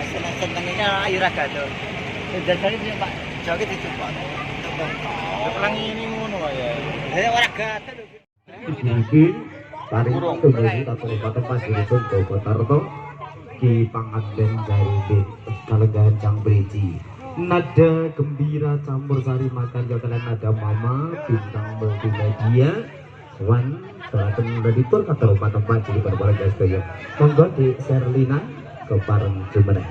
seneng-senengnya ayu raga tuh. Dan tadi Pak joget itu Pak. Perang ini ngono ya. Saya ora gatel lho. Iki paring tumuju kabupaten Pasiripun Bobotarto Ki Panganten dari Kalenggahan Cangbriji. Nada gembira campur sari makan kalian nada mama bintang multimedia Wan telah dari tur kata rumah tempat jadi pada guys kayak monggo di Serlina ke Pareng Jumeneng.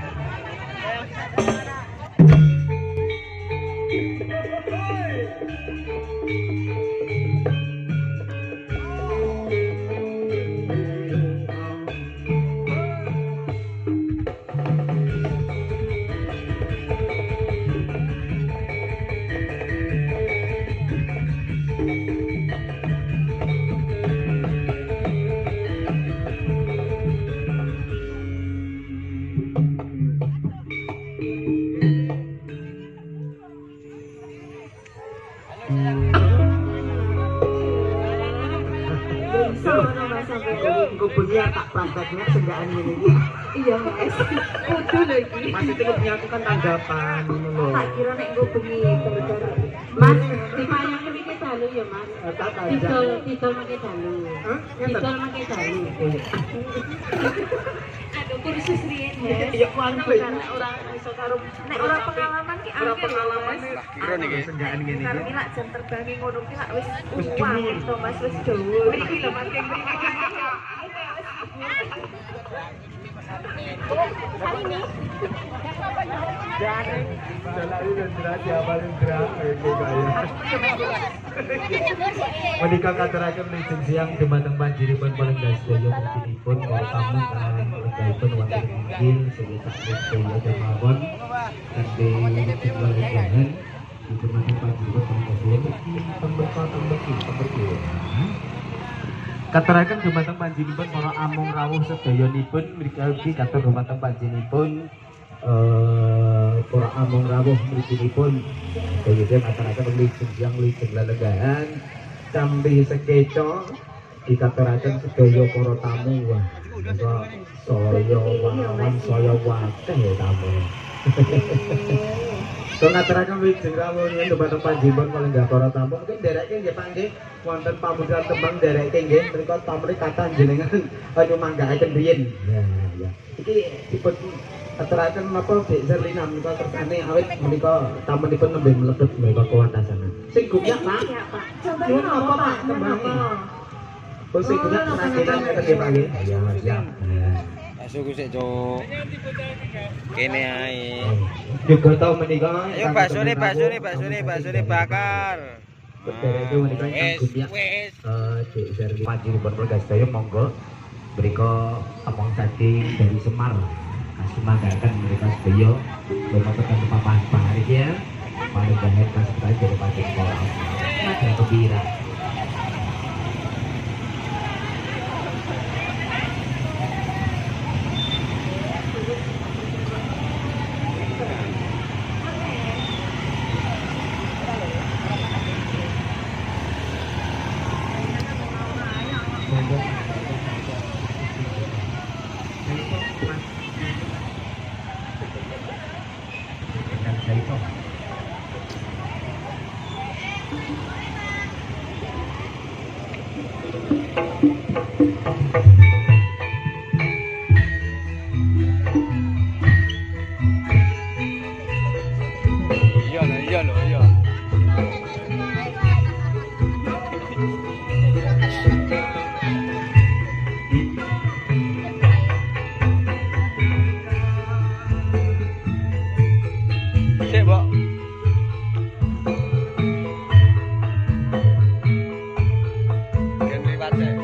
Bengi tak prakteknya senggaan ini. Iya Mas, kudu lagi. Maksudnya bengi aku kan tanggapan ngono. Tak kira nek nggo bengi gara-gara. Mas, dipayang iki dalu ya Mas. Tak Didol make dalu. Didol make dalu. Aduh kursus riyen ya. Iya kuwi ora iso karo Nek ora pengalaman ki ora angel. pengalaman Kira niki senggaan ngene Karena iki. lak jam terbangi ngono ki lak wis uwang to Mas wis dhuwur iki lho Mas keng mriki. Menika katuraken lajeng siang dumateng panjenengan paling sedaya mungkinipun para tamu kan lenggahipun wonten inggil sekitar sedaya kemawon kanthi jumlah lengahan dumateng panjenengan paling sedaya katuraken dumateng panjenengan para among rawuh sedayanipun mriki ugi katur dumateng panjenengan para among rawuh mrikinipun kaya mataraken lijeng siang lijeng lelenggahan sambil sekeco dikaturaken sedaya para tamu wah saya wawan saya wakeh tamu Pengaturaken wijeng rawuh yen dumateng panjenengan palenggah para tamu mungkin dereke nggih Pak nggih wonten pamujan tembang dereke nggih menika pamrih kathah jenengan nyumanggaaken riyin. Ya. Iki dipun aturaken napa Dek Serlina menika kersane awit menika tamunipun nembe mlebet menika kawantasana. Sing gumyak Pak. Iya Pak. Coba Nyuwun apa Pak tembange? Oh sing gumyak kerajinan ngeten nggih Pak nggih. Ya siap. Suku sik cuk. Kene ae. Juga tau menika. Ayo basone bakar. Dereke menika ingkang gumyak. Wis. Dek Serlina panjenengan Polres Daya monggo mriko among saking dari Semar kasumagaken mereka sedaya lumampah papan pahari ya paling gahen kasebut dari pajak sekolah dan kebira Iya lho. Sik, Mbok. Gen liwat sik.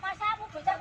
Masa aku bisa